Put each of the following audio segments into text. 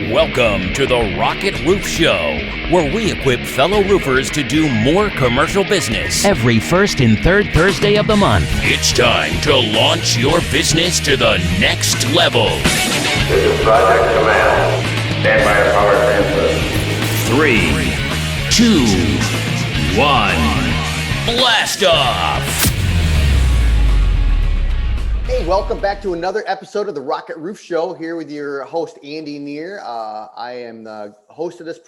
Welcome to the Rocket Roof Show, where we equip fellow roofers to do more commercial business every first and third Thursday of the month. It's time to launch your business to the next level. This is Project Command. Stand by power transfer. 3, 2, 1, blast off! Hey, welcome back to another episode of the Rocket Roof Show, here with your host, Andy Neer. I am the host of this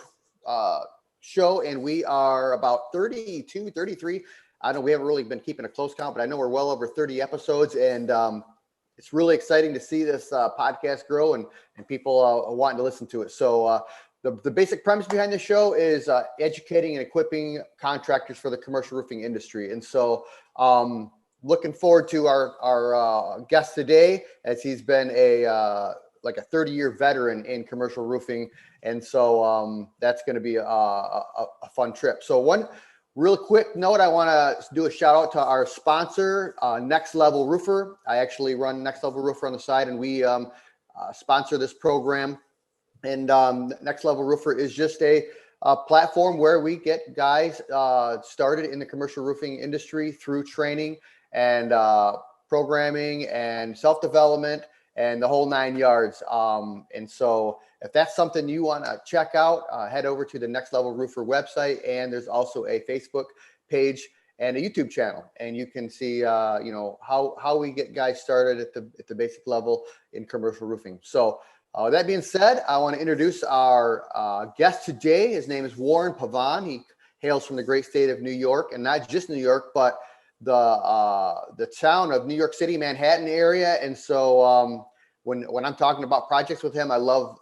show, and we are about 32, 33. I know we haven't really been keeping a close count, but I know we're well over 30 episodes, and it's really exciting to see this podcast grow and people wanting to listen to it. So the basic premise behind the show is educating and equipping contractors for the commercial roofing industry. And so looking forward to our guest today, as he's been a 30-year veteran in commercial roofing. And so that's going to be a fun trip. So one real quick note, I want to do a shout out to our sponsor, Next Level Roofer. I actually run Next Level Roofer on the side, and we sponsor this program. And Next Level Roofer is just a platform where we get guys started in the commercial roofing industry through training and programming and self-development and the whole 9 yards. And so if that's something you want to check out, head over to the Next Level Roofer website. And there's also a Facebook page and a YouTube channel. And you can see, how we get guys started at the basic level in commercial roofing. So that being said, I want to introduce our guest today. His name is Warren Pavon. He hails from the great state of New York, and not just New York, but the town of New York City, Manhattan area. And so when I'm talking about projects with him, I love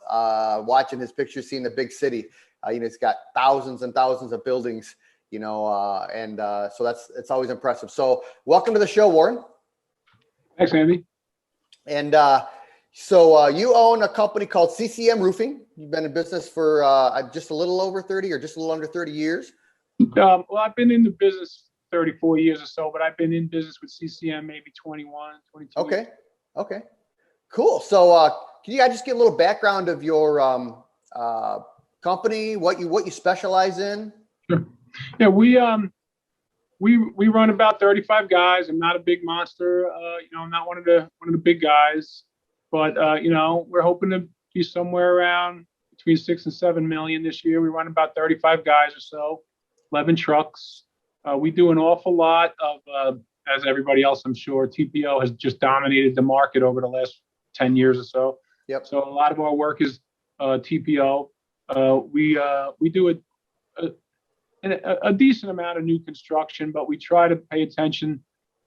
watching his pictures, seeing the big city. It's got thousands and thousands of buildings, so it's always impressive. So welcome to the show, Warren. Thanks, Andy. And so you own a company called CCM Roofing. You've been in business for just a little over 30 or just a little under 30 years. Well, I've been in the business 34 years or so, but I've been in business with CCM maybe 21, 22 years. Okay. Cool. So can you guys just give a little background of your company, what you specialize in? Sure. Yeah, we run about 35 guys. I'm not a big monster. I'm not one of the big guys, but we're hoping to be somewhere around between 6 and 7 million this year. We run about 35 guys or so, 11 trucks. We do an awful lot of, as everybody else, I'm sure, TPO has just dominated the market over the last 10 years or so. Yep. So a lot of our work is TPO. We do a decent amount of new construction, but we try to pay attention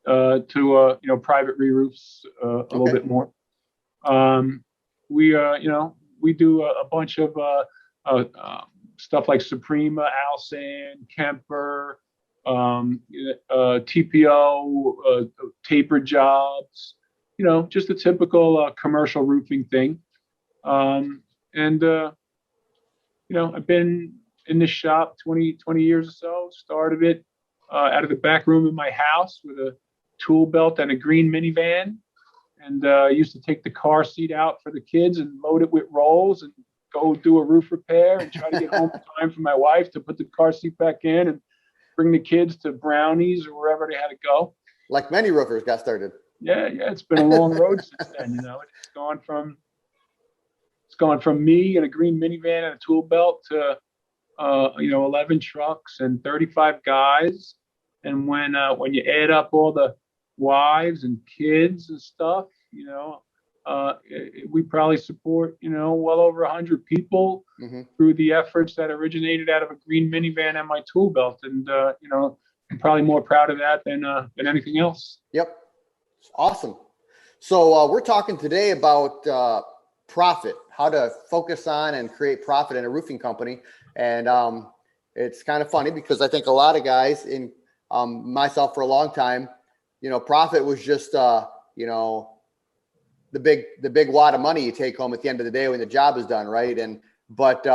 to private re-roofs a little bit more. We do a bunch of stuff like Suprema, Alsan, Kemper, TPO, taper jobs, just a typical commercial roofing thing. I've been in this shop 20 years or so. Started it out of the back room in my house with a tool belt and a green minivan. And I used to take the car seat out for the kids and load it with rolls and go do a roof repair and try to get home in time for my wife to put the car seat back in and bring the kids to Brownies or wherever they had to go. Like many roofers got started. Yeah. It's been a long road since then. It's gone from me and a green minivan and a tool belt to 11 trucks and 35 guys. And when you add up all the wives and kids and stuff, we probably support well over 100 people through the efforts that originated out of a green minivan and my tool belt. And I'm probably more proud of that than anything else. Yep. Awesome. So we're talking today about profit, how to focus on and create profit in a roofing company. And it's kind of funny because I think a lot of guys, in myself for a long time, profit was just the big wad of money you take home at the end of the day when the job is done, right? But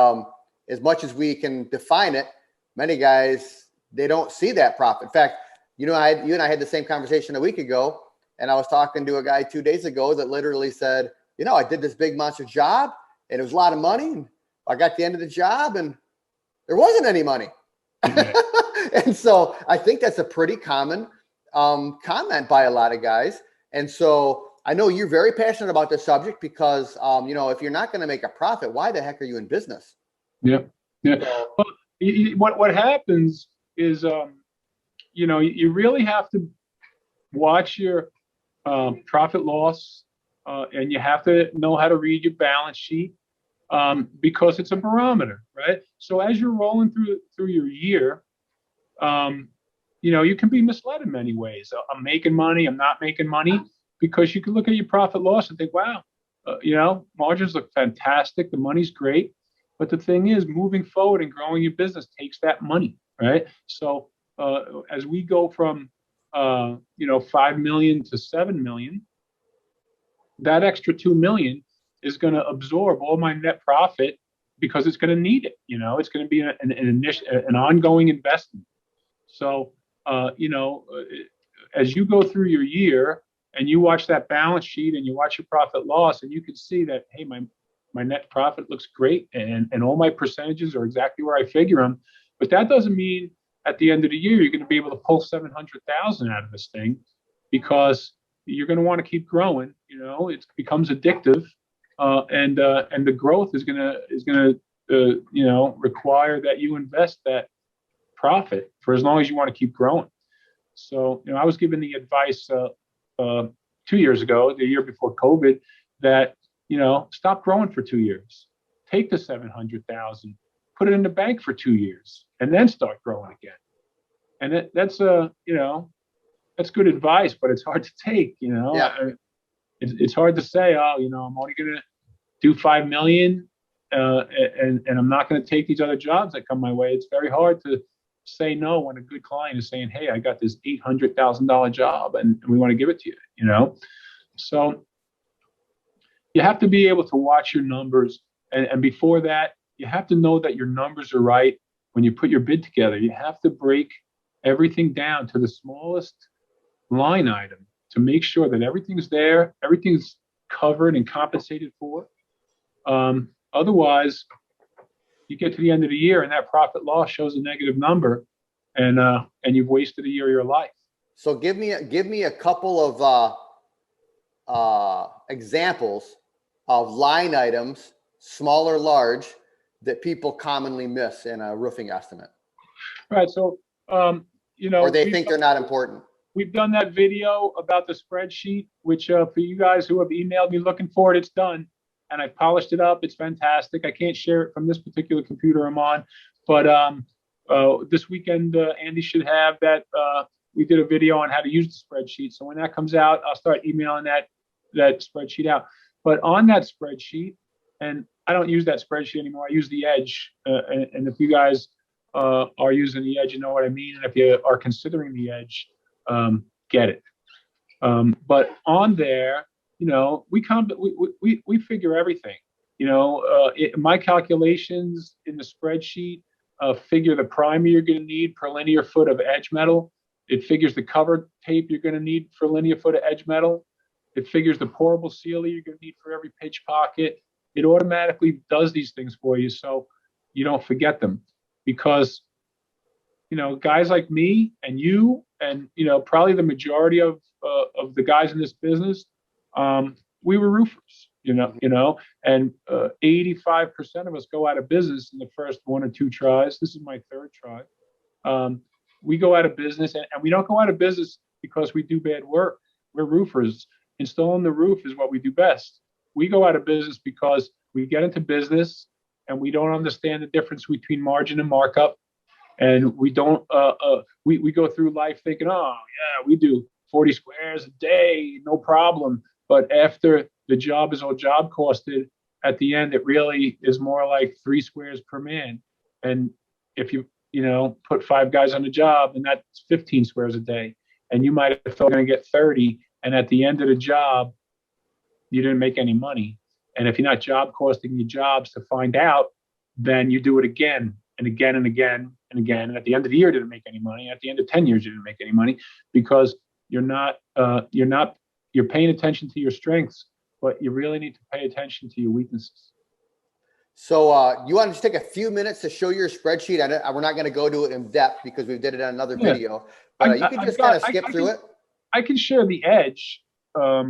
as much as we can define it, many guys, they don't see that profit. In fact, you and I had the same conversation a week ago, and I was talking to a guy 2 days ago that literally said, I did this big monster job, and it was a lot of money. And I got to the end of the job and there wasn't any money. And so I think that's a pretty common comment by a lot of guys. And so I know you're very passionate about this subject because, if you're not going to make a profit, why the heck are you in business? Yeah. Well, what happens is, you really have to watch your profit loss, and you have to know how to read your balance sheet, because it's a barometer, right? So as you're rolling through your year, you can be misled in many ways. I'm making money, I'm not making money, because you can look at your profit loss and think, wow, margins look fantastic, the money's great. But the thing is, moving forward and growing your business takes that money, right? So as we go from 5 million to 7 million, that extra 2 million is going to absorb all my net profit because it's going to need it. It's going to be an ongoing investment. So, as you go through your year and you watch that balance sheet and you watch your profit loss, and you can see that, hey, my net profit looks great and all my percentages are exactly where I figure them. But that doesn't mean at the end of the year you're going to be able to pull 700,000 out of this thing, because you're going to want to keep growing. It becomes addictive, and the growth is going to require that you invest that profit for as long as you want to keep growing. So I was given the advice 2 years ago, the year before COVID, that stop growing for 2 years, take the 700,000, put it in the bank for 2 years, and then start growing again. And that's good advice, but it's hard to take. Yeah. It's hard to say, I'm only going to do 5 million, and I'm not going to take these other jobs that come my way. It's very hard to say no when a good client is saying, hey, I got this $800,000 job and we want to give it to you. So you have to be able to watch your numbers, and before that, you have to know that your numbers are right when you put your bid together. You have to break everything down to the smallest line item to make sure that everything's there, everything's covered and compensated for. Otherwise, you get to the end of the year and that profit loss shows a negative number, and you've wasted a year of your life. So give me a couple of examples of line items, small or large, that people commonly miss in a roofing estimate. Right. So, or they think they're not important. We've done that video about the spreadsheet, which for you guys who have emailed me looking for it, it's done. And I polished it up. It's fantastic. I can't share it from this particular computer I'm on, but this weekend, Andy should have that. We did a video on how to use the spreadsheet. So when that comes out, I'll start emailing that spreadsheet out. But on that spreadsheet, and I don't use that spreadsheet anymore, I use the Edge. And if you guys are using the Edge, you know what I mean. And if you are considering the Edge, get it. But on there, we figure everything. My calculations in the spreadsheet figure the primer you're going to need per linear foot of edge metal. It figures the cover tape you're going to need for linear foot of edge metal. It figures the pourable sealer you're going to need for every pitch pocket. It automatically does these things for you so you don't forget them. Because, guys like me and you and, probably the majority of the guys in this business, we were roofers, and 85% of us go out of business in the first 1 or 2 tries. This is my 3rd try. We go out of business, and we don't go out of business because we do bad work. We're roofers. Installing the roof is what we do best. We go out of business because we get into business and we don't understand the difference between margin and markup. And we don't, we go through life thinking, oh yeah, we do 40 squares a day, no problem. But after the job is all job costed, at the end, it really is more like 3 squares per man. And if you put 5 guys on the job, and that's 15 squares a day, and you might have thought you're going to get 30. And at the end of the job, you didn't make any money. And if you're not job costing your jobs to find out, then you do it again and again and again and again. And at the end of the year, you didn't make any money. At the end of 10 years, you didn't make any money because you're paying attention to your strengths, but you really need to pay attention to your weaknesses. So you want to just take a few minutes to show your spreadsheet? We're not going to go to it in depth because we did it on another video, but you can just kind of skip through it. I can share the edge. I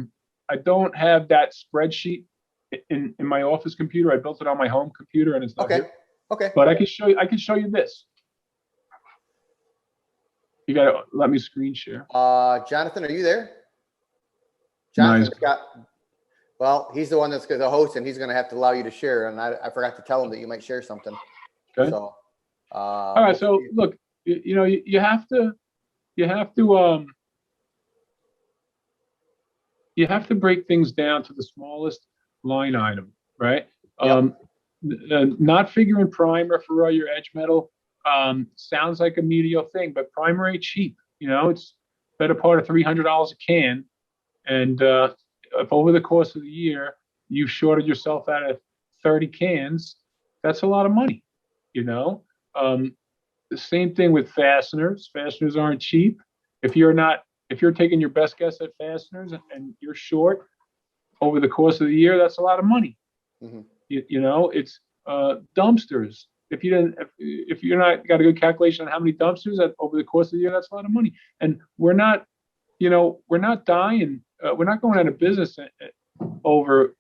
don't have that spreadsheet in my office computer. I built it on my home computer, and it's not here. Okay. But I can show you. I can show you this. You got to let me screen share. Jonathan, are you there? Jonathan's well, he's the one that's the host, and he's going to have to allow you to share. And I forgot to tell him that you might share something. Okay. So, all right. So look, you have to break things down to the smallest line item, right? Yep. Not figuring primer for all your edge metal sounds like a medial thing, but primer ain't cheap. It's better part of $300 a can, and if over the course of the year you've shorted yourself out of 30 cans, that's a lot of money. The same thing with fasteners. Fasteners aren't cheap. If you're taking your best guess at fasteners and you're short over the course of the year, that's a lot of money. Mm-hmm. It's dumpsters. If you're not got a good calculation on how many dumpsters over the course of the year, that's a lot of money. And we're not dying. We're not going out of business over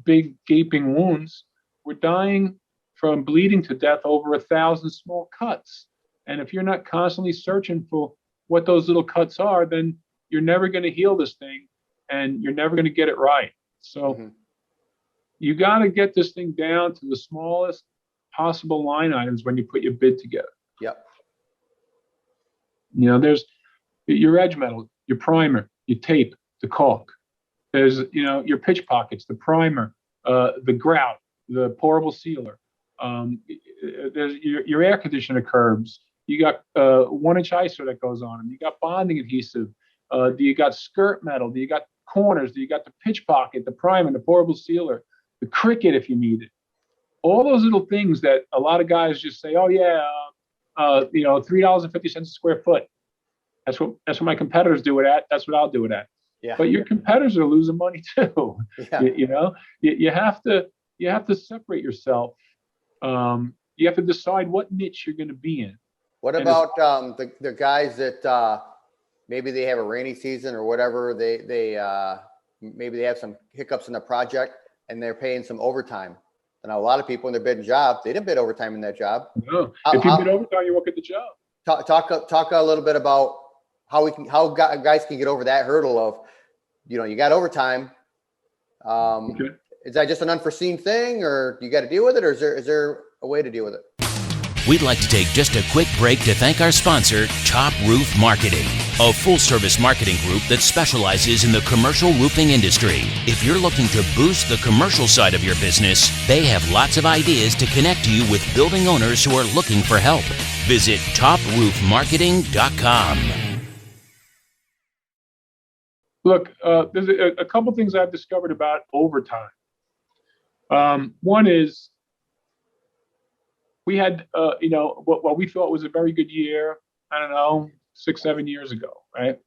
big gaping wounds. We're dying from bleeding to death over 1,000 small cuts. And if you're not constantly searching for what those little cuts are, then you're never going to heal this thing, and you're never going to get it right. So you got to get this thing down to the smallest possible line items when you put your bid together. Yep. There's your edge metal, your primer, your tape, the caulk. There's your pitch pockets, the primer, the grout, the pourable sealer. There's your air conditioner curbs. You got 1-inch ISO that goes on them. You got bonding adhesive. Do you got skirt metal? Do you got corners? Do you got the pitch pocket, the primer, the pourable sealer, the cricket if you need it? All those little things that a lot of guys just say, oh yeah, $3.50 a square foot. That's what my competitors do it at. That's what I'll do it at. Yeah. But your competitors are losing money too. Yeah. You have to separate yourself. You have to decide what niche you're going to be in. What about the guys that maybe they have a rainy season or whatever? They maybe they have some hiccups in the project and they're paying some overtime. And a lot of people when they're bidding jobs, they didn't bid overtime in that job. No, if you bid overtime, you won't get the job. Talk a little bit about how guys can get over that hurdle of, you got overtime. Okay. Is that just an unforeseen thing, or you got to deal with it, or is there a way to deal with it? We'd like to take just a quick break to thank our sponsor, Top Roof Marketing, a full-service marketing group that specializes in the commercial roofing industry. If you're looking to boost the commercial side of your business, they have lots of ideas to connect you with building owners who are looking for help. Visit toproofmarketing.com. Look, there's a couple things I've discovered about overtime. One is we had, what we thought was a very good year, 6-7 years ago, right?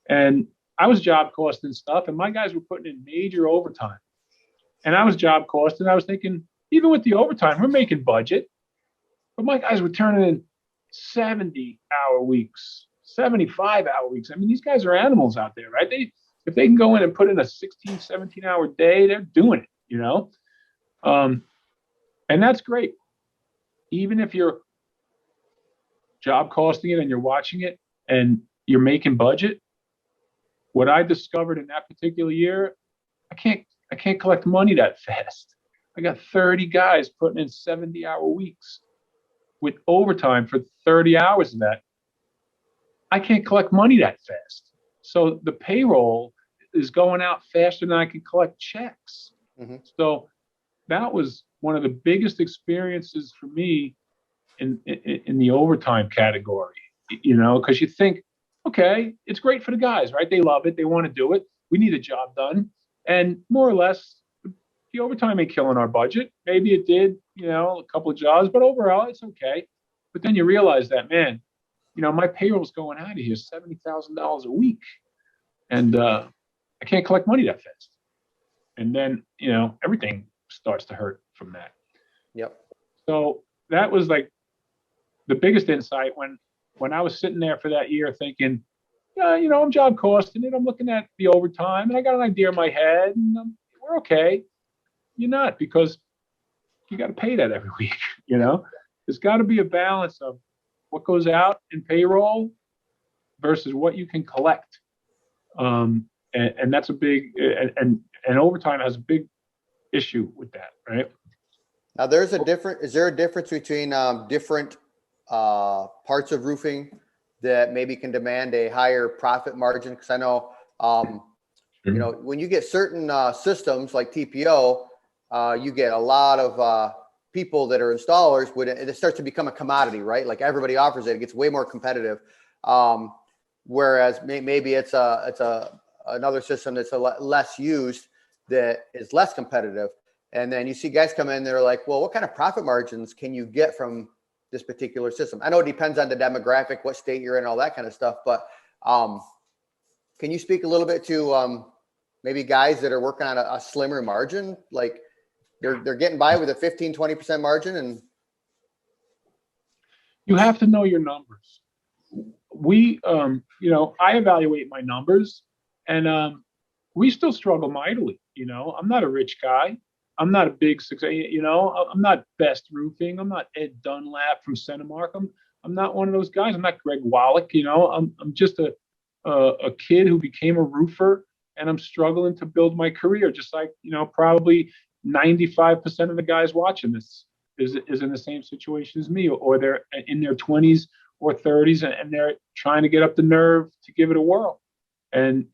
And I was job costing stuff, and my guys were putting in major overtime. And I was job costing. I was thinking, even with the overtime, we're making budget. But my guys were turning in 70-hour weeks, 75-hour weeks. I mean, these guys are animals out there, right? If they can go in and put in a 16, 17-hour day, they're doing it, and that's great. Even if you're job costing it and you're watching it and you're making budget, what I discovered in that particular year, I can't collect money that fast. I got 30 guys putting in 70-hour weeks with overtime for 30 hours of that. I can't collect money that fast. So the payroll is going out faster than I can collect checks. Mm-hmm. So that was one of the biggest experiences for me in the overtime category, because you think, okay, it's great for the guys, right? They love it. They want to do it. We need a job done. And more or less, the overtime ain't killing our budget. Maybe it did, a couple of jobs, but overall it's okay. But then you realize that, man, my payroll's going out of here $70,000 a week, and I can't collect money that fast. And then, everything starts to hurt from that. Yep. So that was like the biggest insight when I was sitting there for that year thinking, yeah, I'm job costing it. I'm looking at the overtime and I got an idea in my head and we're okay. You're not, because you got to pay that every week. There's got to be a balance of what goes out in payroll versus what you can collect. And that's a big, and overtime has a big issue with that, right? Now is there a difference between different parts of roofing that maybe can demand a higher profit margin? Because I know, when you get certain systems like TPO, you get a lot of people that are installers. It starts to become a commodity, right? Like everybody offers it. It gets way more competitive. Whereas maybe it's another system that's less used that is less competitive. And then you see guys come in, they're like, well, what kind of profit margins can you get from this particular system? I know it depends on the demographic, what state you're in, all that kind of stuff. But can you speak a little bit to maybe guys that are working on a slimmer margin? Like they're getting by with a 15, 20% margin. And you have to know your numbers. I evaluate my numbers, and we still struggle mightily. I'm not a rich guy. I'm not a big success. I'm not Best Roofing. I'm not Ed Dunlap from Centimark. I'm not one of those guys. I'm not Greg Wallach. I'm just a kid who became a roofer, and I'm struggling to build my career. Just like probably 95% of the guys watching this is in the same situation as me, or they're in their 20s or 30s, and they're trying to get up the nerve to give it a whirl. And,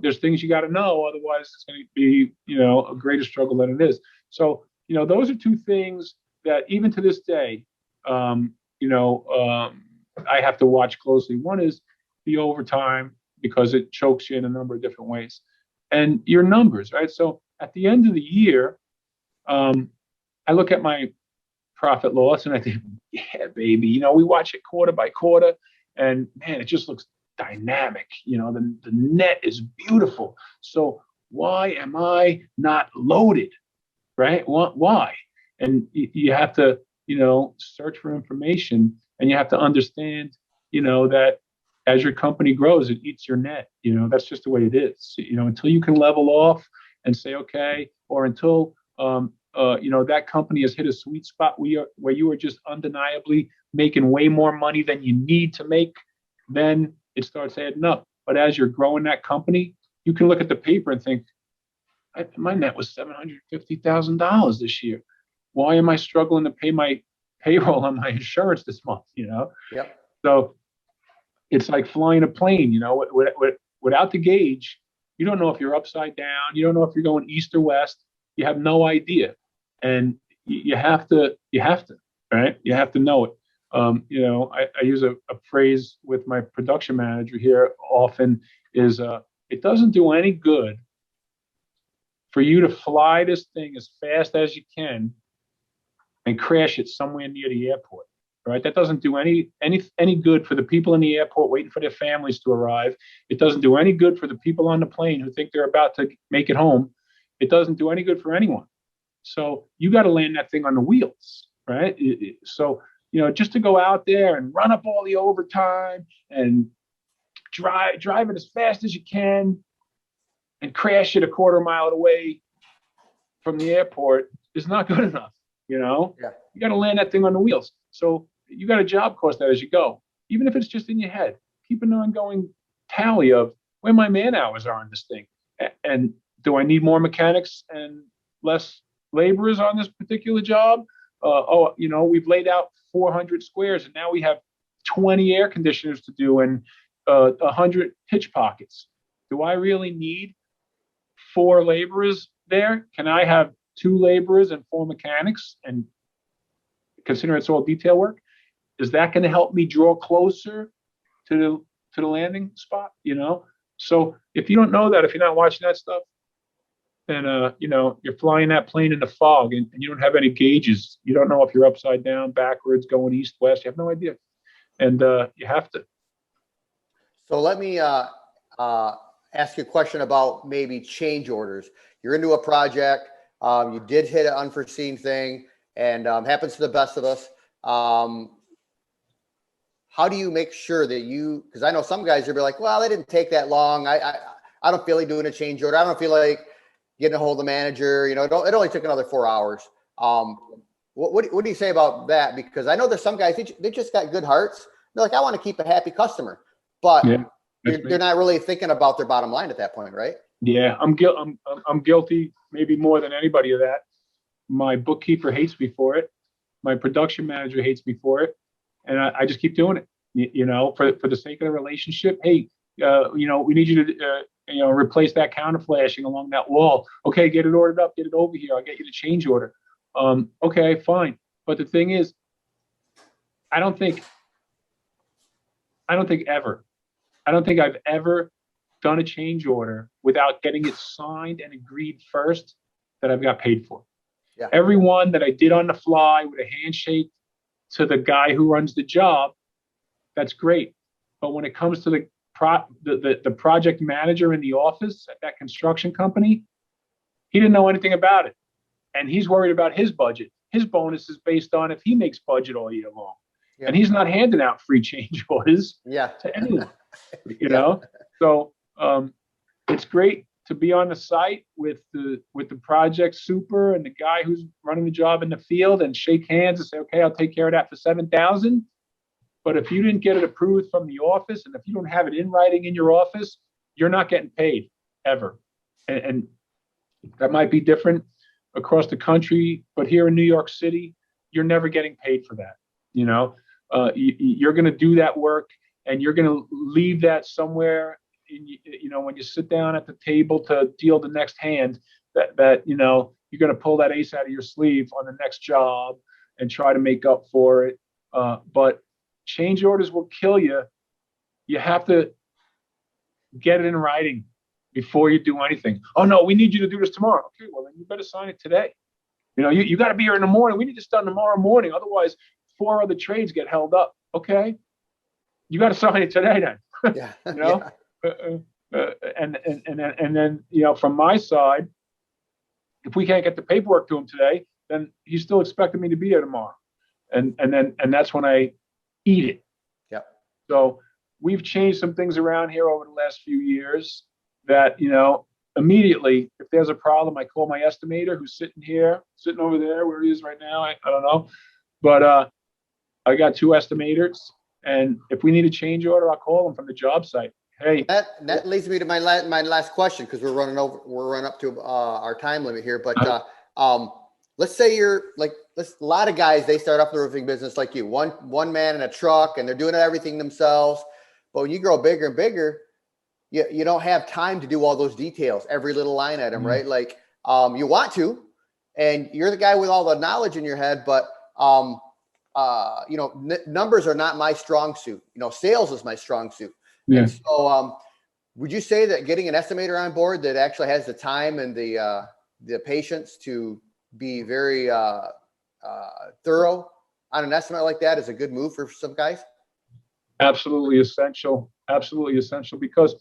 there's things you got to know. Otherwise, it's going to be, a greater struggle than it is. So, those are two things that even to this day, I have to watch closely. One is the overtime, because it chokes you in a number of different ways, and your numbers, right? So at the end of the year, I look at my profit loss and I think, yeah, baby, we watch it quarter by quarter, and man, it just looks dynamic. The net is beautiful. So why am I not loaded, right? Why? And you have to, search for information, and you have to understand, that as your company grows, it eats your net. That's just the way it is. Until you can level off and say, okay, or until, that company has hit a sweet spot where you are just undeniably making way more money than you need to make, then it starts adding up. But as you're growing that company, you can look at the paper and think, my net was $750,000 this year. Why am I struggling to pay my payroll on my insurance this month? Yep. So it's like flying a plane. Without the gauge, you don't know if you're upside down. You don't know if you're going east or west. You have no idea, and you have to, right? You have to know it. I use a phrase with my production manager here often is, it doesn't do any good for you to fly this thing as fast as you can and crash it somewhere near the airport, right? That doesn't do any good for the people in the airport waiting for their families to arrive. It doesn't do any good for the people on the plane who think they're about to make it home. It doesn't do any good for anyone. So you got to land that thing on the wheels, right? So, just to go out there and run up all the overtime and drive it as fast as you can and crash it a quarter mile away from the airport is not good enough. Yeah. You got to land that thing on the wheels. So you got to job cost that as you go, even if it's just in your head. Keep an ongoing tally of where my man hours are on this thing, and do I need more mechanics and less laborers on this particular job? We've laid out 400 squares, and now we have 20 air conditioners to do and 100 pitch pockets. Do I really need 4 laborers there? Can I have 2 laborers and 4 mechanics, and consider it's all detail work? Is that going to help me draw closer to the landing spot? So if you don't know that, if you're not watching that stuff, then you're flying that plane in the fog, and you don't have any gauges. You don't know if you're upside down, backwards, going east, west. You have no idea, and you have to. So let me ask you a question about maybe change orders. You're into a project. You did hit an unforeseen thing. and happens to the best of us. How do you make sure that because I know some guys will be like, well, it didn't take that long. I don't feel like doing a change order. I don't feel like getting a hold of the manager. You know, it only took another 4 hours. What do you say about that? Because I know there's some guys, they just got good hearts. They're like, I want to keep a happy customer, but they're not really thinking about their bottom line at that point, right? Yeah, I'm guilty, maybe more than anybody of that. My bookkeeper hates me for it. My production manager hates me for it. And I just keep doing it, you know, for the sake of the relationship. Hey, you know, we need you to, you know, replace that counter flashing along that wall. Okay, get it ordered up, get it over here. I'll get you the change order. Okay, fine. But the thing is, I don't think I've ever done a change order without getting it signed and agreed first that I've got paid for. Yeah. Every one that I did on the fly with a handshake to the guy who runs the job, that's great. But when it comes to the project manager in the office at that construction company, he didn't know anything about it. And he's worried about his budget. His bonus is based on if he makes budget all year long. Yeah. And he's not handing out free change orders to anyone, you know? So it's great to be on the site with the project super and the guy who's running the job in the field and shake hands and say, okay, I'll take care of that for $7,000. But if you didn't get it approved from the office and if you don't have it in writing in your office, you're not getting paid ever. And that might be different across the country, but here in New York City, you're never getting paid for that. You know, you're going to do that work and you're going to leave that somewhere. You know, when you sit down at the table to deal the next hand, that you know, you're going to pull that ace out of your sleeve on the next job and try to make up for it. But change orders will kill you. You have to get it in writing before you do anything. Oh no, we need you to do this tomorrow. Okay, well then you better sign it today. You know, you got to be here in the morning. We need this done tomorrow morning. Otherwise, 4 other trades get held up. Okay, you got to sign it today then. Yeah. You know. Yeah. And then, you know, from my side, if we can't get the paperwork to him today, then he's still expecting me to be there tomorrow. And that's when I eat it. Yeah. So we've changed some things around here over the last few years that, you know, immediately, if there's a problem, I call my estimator who's sitting over there where he is right now. I don't know. But I got 2 estimators. And if we need a change order, I'll call them from the job site. Hey, that leads me to my last question, because we're running up to our time limit here. But let's say you're like, a lot of guys, they start off the roofing business like you, one man in a truck, and they're doing everything themselves. But when you grow bigger and bigger, you don't have time to do all those details, every little line item, right? Like you want to, and you're the guy with all the knowledge in your head, but you know, numbers are not my strong suit. You know, sales is my strong suit. Yeah. And so, would you say that getting an estimator on board that actually has the time and the patience to be very thorough on an estimate like that is a good move for some guys? Absolutely essential. Absolutely essential, because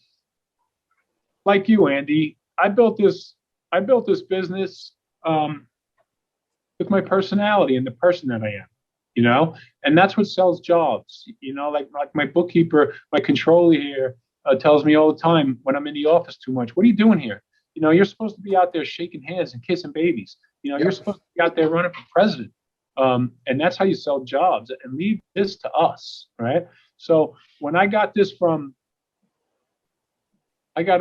like you, Andy, I built this business with my personality and the person that I am. You know, and that's what sells jobs. You know, like my bookkeeper, my controller here tells me all the time when I'm in the office too much, what are you doing here? You know, you're supposed to be out there shaking hands and kissing babies. You know, You're supposed to be out there running for president. And that's how you sell jobs, and leave this to us, right? So when I got it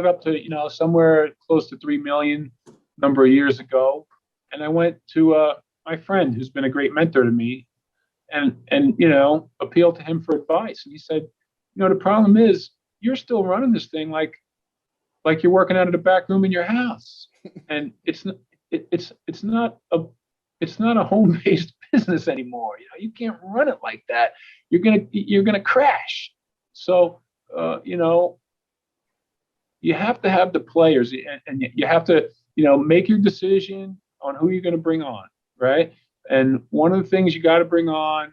up to, you know, somewhere close to 3 million a number of years ago. And I went to my friend who's been a great mentor to me, and you know, appealed to him for advice. And he said, you know, the problem is you're still running this thing like you're working out of the back room in your house, and it's not a home-based business anymore. You know, you can't run it like that. You're gonna crash. So you know, you have to have the players, and you have to, you know, make your decision on who you're going to bring on, right? And one of the things you got to bring on,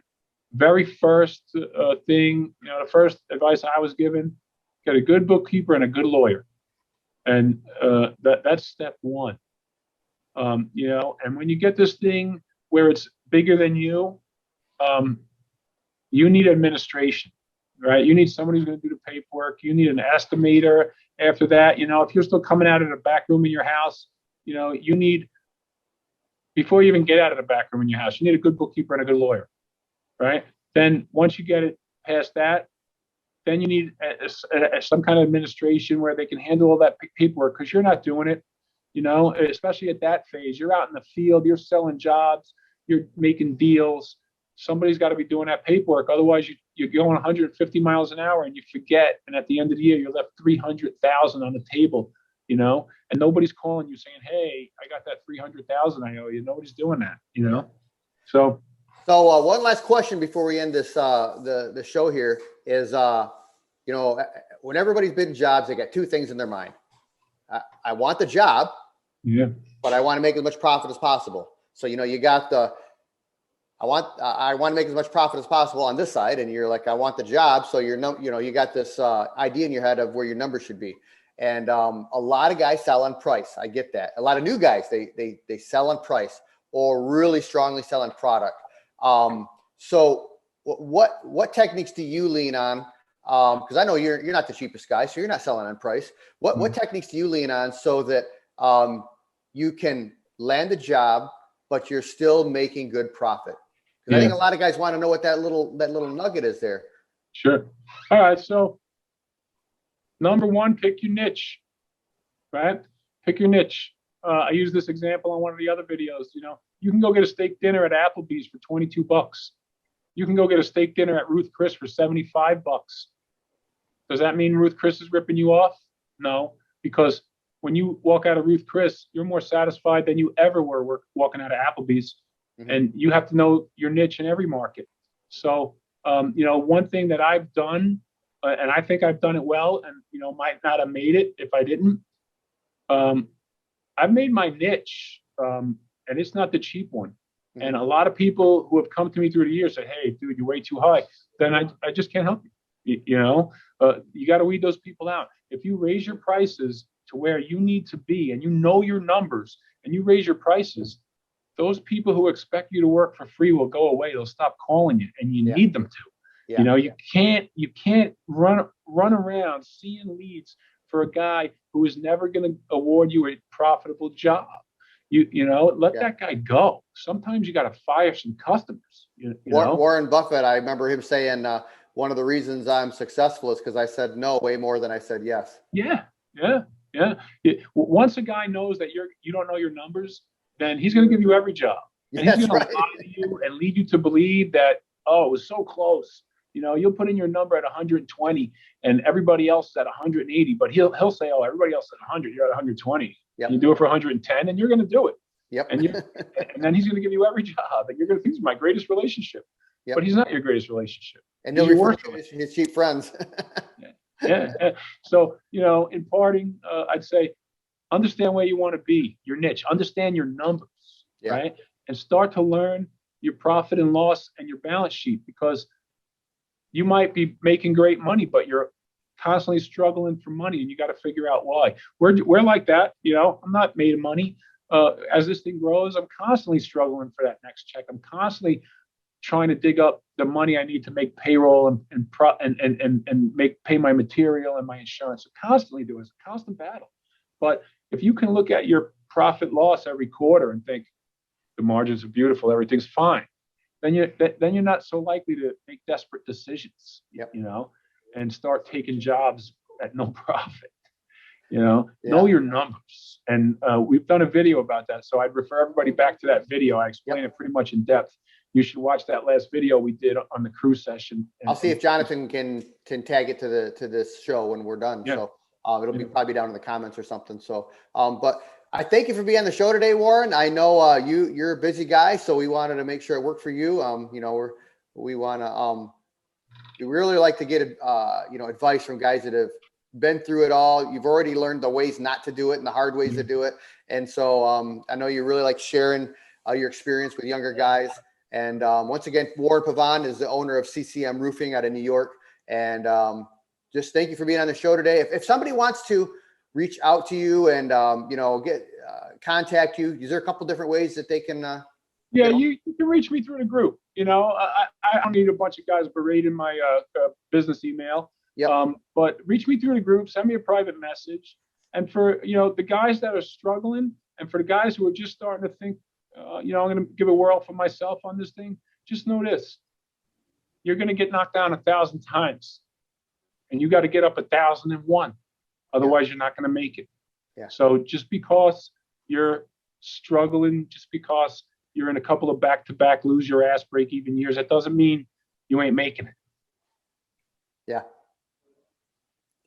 very first thing, you know, the first advice I was given, get a good bookkeeper and a good lawyer. And that's step one. You know, and when you get this thing where it's bigger than you, you need administration, right? You need somebody who's going to do the paperwork. You need an estimator. After that, if you're still coming out of the back room in your house, you need, before you even get out of the back room in your house, you need a good bookkeeper and a good lawyer, right? Then once you get it past that, then you need some kind of administration where they can handle all that paperwork, because you're not doing it, especially at that phase. You're out in the field, you're selling jobs, you're making deals. Somebody's got to be doing that paperwork. Otherwise, you're going 150 miles an hour and you forget. And at the end of the year, you're left 300,000 on the table, and nobody's calling you saying, "Hey, I got that 300,000 I owe you." Nobody's doing that, So one last question before we end this the show here is, when everybody's bidding jobs, they got two things in their mind. I want the job, but I want to make as much profit as possible. So you got the I want to make as much profit as possible on this side, and you're like, I want the job. So you got this idea in your head of where your number should be. And a lot of guys sell on price. I get that. A lot of new guys, they sell on price or really strongly sell on product. So what techniques do you lean on? Because I know you're not the cheapest guy, so you're not selling on price. What techniques do you lean on so that you can land the job, but you're still making good profit? Because I think a lot of guys want to know what that little nugget is there. Sure. All right. So number one, pick your niche, right? Pick your niche. I use this example on one of the other videos. You can go get a steak dinner at Applebee's for $22. You can go get a steak dinner at Ruth Chris for $75. Does that mean Ruth Chris is ripping you off? No, because when you walk out of Ruth Chris, you're more satisfied than you ever were walking out of Applebee's. Mm-hmm. And you have to know your niche in every market. So, one thing that I've done, and I think I've done it well, and, might not have made it if I didn't. I've made my niche, and it's not the cheap one. Mm-hmm. And a lot of people who have come to me through the years say, "Hey, dude, you're way too high." Then I just can't help you. You got to weed those people out. If you raise your prices to where you need to be, and you know your numbers, and you raise your prices, those people who expect you to work for free will go away. They'll stop calling you, and you need them to. Yeah. You can't run around seeing leads for a guy who is never going to award you a profitable job. Let that guy go. Sometimes you got to fire some customers. Warren Buffett, I remember him saying one of the reasons I'm successful is because I said no way more than I said yes. Yeah. Once a guy knows that you don't know your numbers, then he's going to give you every job. And he's going to lie to you and lead you to believe that, it was so close. You'll put in your number at 120 and everybody else is at 180, but he'll say, everybody else is at 100, you're at 120. Yep. You do it for 110 and you're going to do it. Yep. And then he's going to give you every job and you're going to think it's my greatest relationship. Yep. But he's not your greatest relationship. And they'll refer to his cheap friends. Yeah. So, in parting, I'd say, understand where you want to be, your niche, understand your numbers, right? And start to learn your profit and loss and your balance sheet, because you might be making great money, but you're constantly struggling for money and you got to figure out why. We're like that. I'm not made of money. As this thing grows, I'm constantly struggling for that next check. I'm constantly trying to dig up the money I need to make payroll and pay my material and my insurance. I constantly do it. It's a constant battle. But if you can look at your profit loss every quarter and think the margins are beautiful, everything's fine, then you're not so likely to make desperate decisions. Yep. And start taking jobs at no profit. Know your numbers. And we've done a video about that. So I'd refer everybody back to that video. I explain it pretty much in depth. You should watch that last video we did on the crew session. I'll see if Jonathan can tag it to this show when we're done. Yeah. So it'll be probably down in the comments or something. So, but I thank you for being on the show today, Warren. I know you're a busy guy, so we wanted to make sure it worked for you. We want to we really like to get advice from guys that have been through it all. You've already learned the ways not to do it and the hard ways to do it. And so I know you really like sharing your experience with younger guys. And once again, Warren Pavon is the owner of CCM Roofing out of New York. And just thank you for being on the show today. If somebody wants to reach out to you and contact you, is there a couple different ways that they can Yeah, you can reach me through the group. I don't need a bunch of guys berating my business email. Yep. But reach me through the group, send me a private message. And for, the guys that are struggling, and for the guys who are just starting to think, I'm going to give a whirl for myself on this thing, just know this. You're going to get knocked down 1,000 times. And you got to get up 1,001. Otherwise, you're not going to make it. Yeah. So just because you're struggling, just because you're in a couple of back-to-back lose your ass break even years, that doesn't mean you ain't making it. Yeah.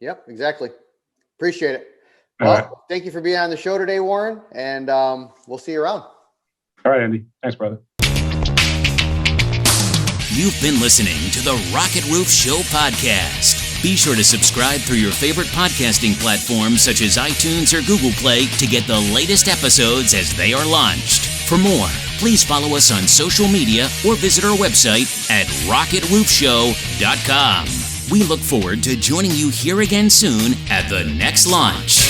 Yep, exactly. Appreciate it. All Well, right. Thank you for being on the show today, Warren, and we'll see you around. All right, Andy. Thanks, brother. You've been listening to the Rocket Roof Show podcast. Be sure to subscribe through your favorite podcasting platforms such as iTunes or Google Play to get the latest episodes as they are launched. For more, please follow us on social media or visit our website at rocketroofshow.com. We look forward to joining you here again soon at the next launch.